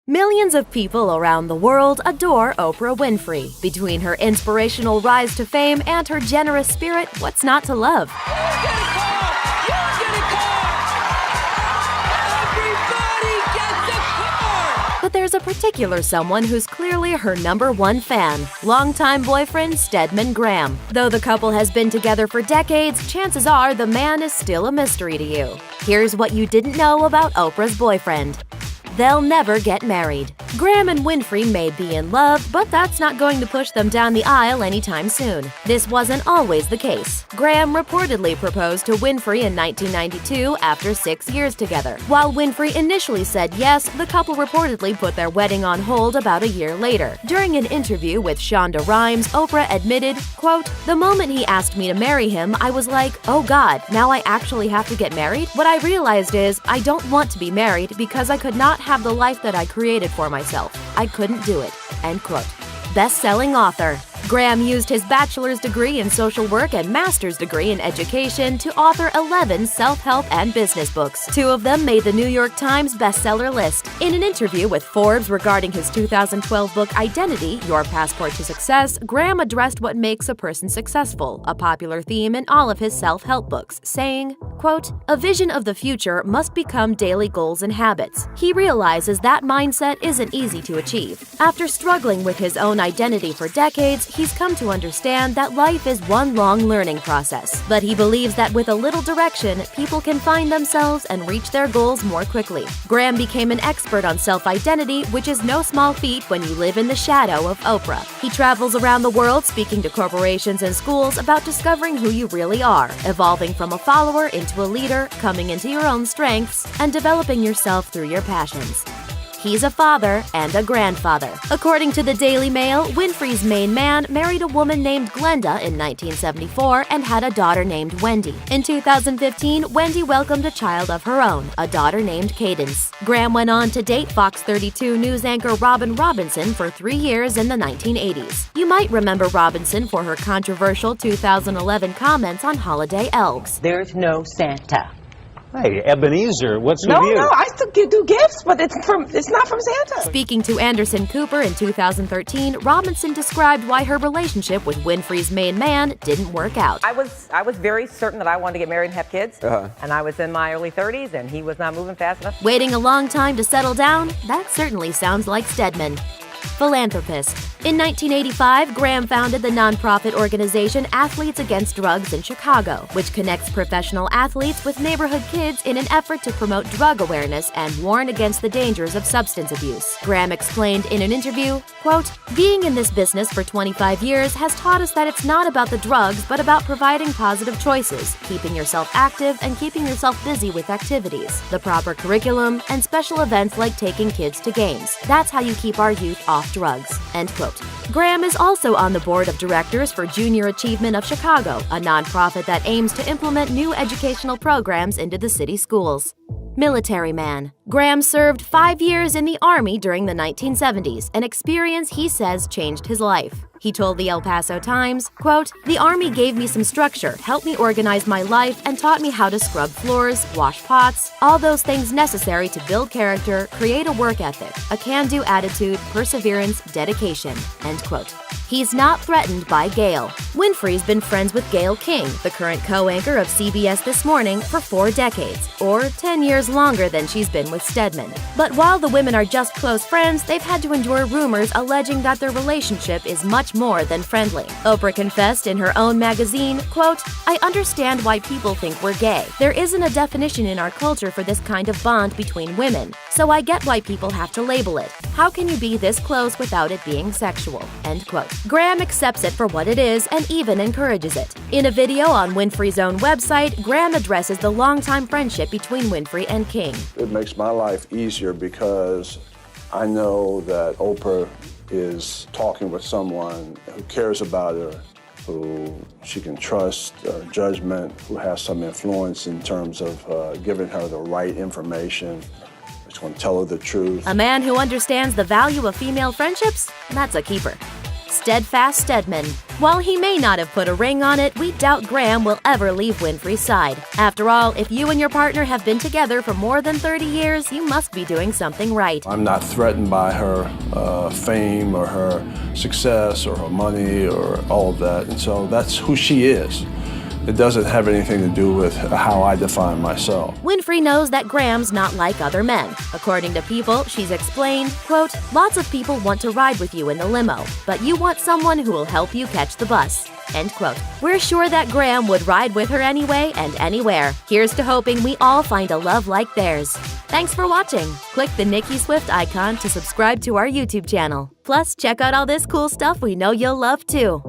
Millions of people around the world adore Oprah Winfrey. Between her inspirational rise to fame and her generous spirit, what's not to love? But there's a particular someone who's clearly her #1 fan, longtime boyfriend Stedman Graham. Though the couple has been together for decades, chances are the man is still a mystery to you. Here's what you didn't know about Oprah's boyfriend. They'll never get married. Graham and Winfrey may be in love, but that's not going to push them down the aisle anytime soon. This wasn't always the case. Graham reportedly proposed to Winfrey in 1992 after 6 years together. While Winfrey initially said yes, the couple reportedly put their wedding on hold about a year later. During an interview with Shonda Rhimes, Oprah admitted, quote, "The moment he asked me to marry him, I was like, oh God, now I actually have to get married? What I realized is I don't want to be married because I could not have the life that I created for myself. I couldn't do it." End quote. Best-selling author. Graham used his bachelor's degree in social work and master's degree in education to author 11 self-help and business books. 2 of them made the New York Times bestseller list. In an interview with Forbes regarding his 2012 book Identity, Your Passport to Success, Graham addressed what makes a person successful, a popular theme in all of his self-help books, saying, quote, "A vision of the future must become daily goals and habits." He realizes that mindset isn't easy to achieve. After struggling with his own identity for decades, he's come to understand that life is one long learning process. But he believes that with a little direction, people can find themselves and reach their goals more quickly. Graham became an expert on self-identity, which is no small feat when you live in the shadow of Oprah. He travels around the world speaking to corporations and schools about discovering who you really are, evolving from a follower into a leader, coming into your own strengths, and developing yourself through your passions. He's a father and a grandfather. According to the Daily Mail, Winfrey's main man married a woman named Glenda in 1974 and had a daughter named Wendy. In 2015, Wendy welcomed a child of her own, a daughter named Cadence. Graham went on to date Fox 32 news anchor Robin Robinson for 3 years in the 1980s. You might remember Robinson for her controversial 2011 comments on holiday elves. There's no Santa. Hey, Ebenezer, what's with you? No, I still do gifts, but it's not from Santa. Speaking to Anderson Cooper in 2013, Robinson described why her relationship with Winfrey's main man didn't work out. I was very certain that I wanted to get married and have kids, and I was in my early 30s, and he was not moving fast enough. Waiting a long time to settle down? That certainly sounds like Stedman. Philanthropist. In 1985, Graham founded the nonprofit organization Athletes Against Drugs in Chicago, which connects professional athletes with neighborhood kids in an effort to promote drug awareness and warn against the dangers of substance abuse. Graham explained in an interview, quote, "Being in this business for 25 years has taught us that it's not about the drugs, but about providing positive choices, keeping yourself active, and keeping yourself busy with activities, the proper curriculum, and special events like taking kids to games. That's how you keep our youth off drugs." End quote. Graham is also on the board of directors for Junior Achievement of Chicago, a nonprofit that aims to implement new educational programs into the city schools. Military man. Graham served 5 years in the Army during the 1970s, an experience he says changed his life. He told the El Paso Times, quote, "The Army gave me some structure, helped me organize my life, and taught me how to scrub floors, wash pots, all those things necessary to build character, create a work ethic, a can-do attitude, perseverance, dedication." End quote. He's not threatened by Gayle. Winfrey's been friends with Gayle King, the current co-anchor of CBS This Morning, for 4 decades, or 10 years longer than she's been with Stedman. But while the women are just close friends, they've had to endure rumors alleging that their relationship is much more than friendly. Oprah confessed in her own magazine, quote, "I understand why people think we're gay. There isn't a definition in our culture for this kind of bond between women, so I get why people have to label it. How can you be this close without it being sexual?" End quote. Graham accepts it for what it is and even encourages it. In a video on Winfrey's own website, Graham addresses the longtime friendship between Winfrey and King. It makes my life easier because I know that Oprah is talking with someone who cares about her, who she can trust her judgment, who has some influence in terms of giving her the right information. It's going to tell her the truth. A man who understands the value of female friendships? That's a keeper. Steadfast Stedman. While he may not have put a ring on it, we doubt Graham will ever leave Winfrey's side. After all, if you and your partner have been together for more than 30 years, you must be doing something right. I'm not threatened by her fame or her success or her money or all of that, and so that's who she is. It doesn't have anything to do with how I define myself. Winfrey knows that Graham's not like other men. According to People, she's explained, quote, "Lots of people want to ride with you in the limo, but you want someone who will help you catch the bus." End quote. We're sure that Graham would ride with her anyway and anywhere. Here's to hoping we all find a love like theirs. Thanks for watching. Click the Nicki Swift icon to subscribe to our YouTube channel. Plus, check out all this cool stuff we know you'll love too.